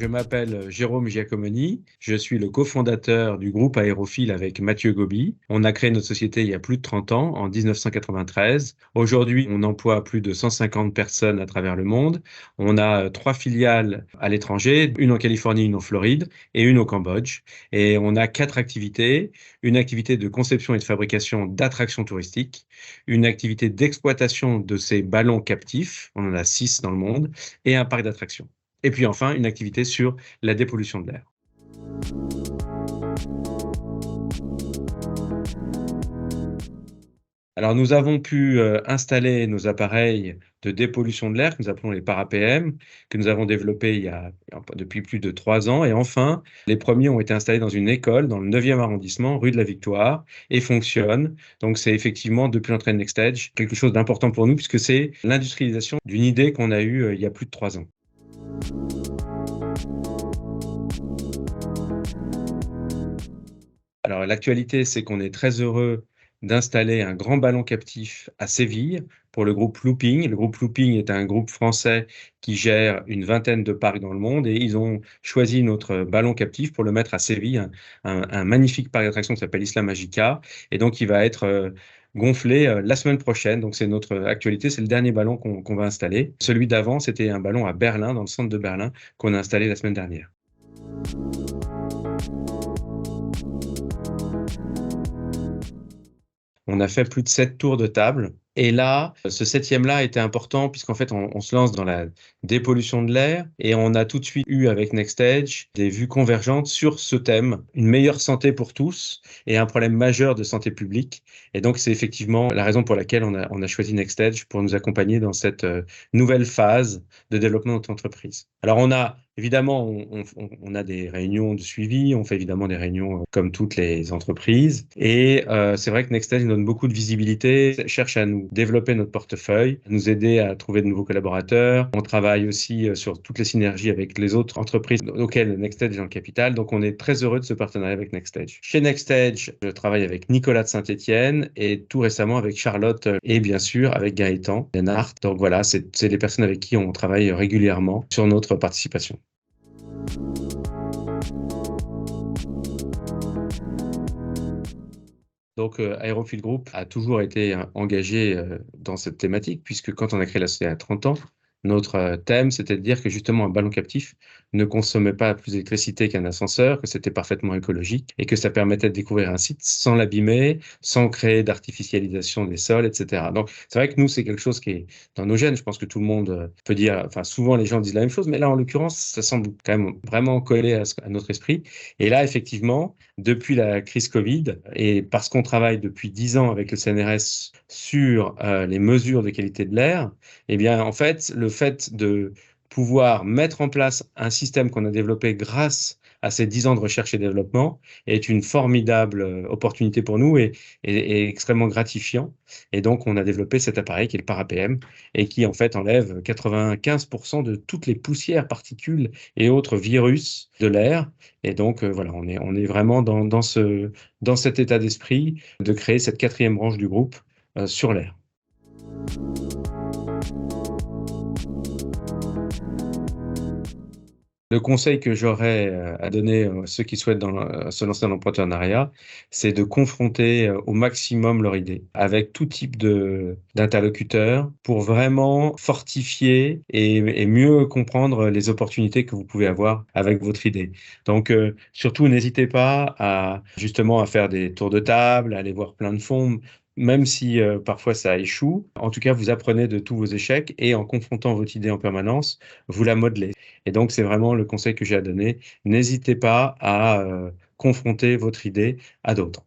Je m'appelle Jérôme Giacomoni, je suis le cofondateur du groupe Aérophile avec Mathieu Gobi. On a créé notre société il y a plus de 30 ans, en 1993. Aujourd'hui, on emploie plus de 150 personnes à travers le monde. On a 3 filiales à l'étranger, une en Californie, une en Floride et une au Cambodge. Et on a 4 activités. Une activité de conception et de fabrication d'attractions touristiques, une activité d'exploitation de ces ballons captifs, on en a 6 dans le monde, et un parc d'attractions. Et puis enfin, une activité sur la dépollution de l'air. Alors, nous avons pu installer nos appareils de dépollution de l'air que nous appelons les para-PM, que nous avons développés depuis plus de 3 ans. Et enfin, les premiers ont été installés dans une école dans le 9e arrondissement, rue de la Victoire, et fonctionnent. Donc, c'est effectivement, depuis l'entrée de NextEdge, quelque chose d'important pour nous, puisque c'est l'industrialisation d'une idée qu'on a eue il y a plus de 3 ans. Alors, l'actualité, c'est qu'on est très heureux d'installer un grand ballon captif à Séville pour le groupe Looping. Le groupe Looping est un groupe français qui gère une vingtaine de parcs dans le monde et ils ont choisi notre ballon captif pour le mettre à Séville, un magnifique parc d'attractions qui s'appelle Isla Magica, et donc il va être gonflé la semaine prochaine. Donc c'est notre actualité, c'est le dernier ballon qu'on va installer. Celui d'avant, c'était un ballon à Berlin, dans le centre de Berlin, qu'on a installé la semaine dernière. On a fait plus de 7 tours de table. Et là, ce 7e-là était important puisqu'en fait, on se lance dans la dépollution de l'air et on a tout de suite eu avec NextEdge des vues convergentes sur ce thème, une meilleure santé pour tous et un problème majeur de santé publique. Et donc, c'est effectivement la raison pour laquelle on a choisi NextEdge pour nous accompagner dans cette nouvelle phase de développement de notre entreprise. Alors, évidemment, on a des réunions de suivi, on fait évidemment des réunions comme toutes les entreprises. Et c'est vrai que NextEdge nous donne beaucoup de visibilité, cherche à nous développer notre portefeuille, à nous aider à trouver de nouveaux collaborateurs. On travaille aussi sur toutes les synergies avec les autres entreprises auxquelles NextEdge est dans le capital. Donc, on est très heureux de ce partenariat avec NextEdge. Chez NextEdge, je travaille avec Nicolas de Saint-Étienne et tout récemment avec Charlotte et bien sûr avec Gaëtan Lenart. Donc voilà, c'est les personnes avec qui on travaille régulièrement sur notre participation. Donc, Aérophile Group a toujours été engagé dans cette thématique, puisque quand on a créé la société à 30 ans, notre thème, c'était de dire que justement un ballon captif ne consommait pas plus d'électricité qu'un ascenseur, que c'était parfaitement écologique et que ça permettait de découvrir un site sans l'abîmer, sans créer d'artificialisation des sols, etc. Donc, c'est vrai que nous, c'est quelque chose qui est dans nos gènes. Je pense que tout le monde peut dire, enfin, souvent les gens disent la même chose, mais là, en l'occurrence, ça semble quand même vraiment collé à notre esprit. Et là, effectivement, depuis la crise Covid et parce qu'on travaille depuis 10 ans avec le CNRS sur les mesures de qualité de l'air, eh bien, en fait, le fait de pouvoir mettre en place un système qu'on a développé grâce à ces 10 ans de recherche et développement est une formidable opportunité pour nous et extrêmement gratifiant. Et donc, on a développé cet appareil qui est le para-PM et qui, en fait, enlève 95% de toutes les poussières, particules et autres virus de l'air. Et donc, voilà, on est vraiment dans cet état d'esprit de créer cette 4e branche du groupe sur l'air. Le conseil que j'aurais à donner à ceux qui souhaitent se lancer dans l'entrepreneuriat, c'est de confronter au maximum leur idée avec tout type d'interlocuteurs pour vraiment fortifier et mieux comprendre les opportunités que vous pouvez avoir avec votre idée. Donc, surtout, n'hésitez pas justement à faire des tours de table, à aller voir plein de fonds. Même si parfois ça échoue, en tout cas, vous apprenez de tous vos échecs et en confrontant votre idée en permanence, vous la modelez. Et donc, c'est vraiment le conseil que j'ai à donner. N'hésitez pas à confronter votre idée à d'autres.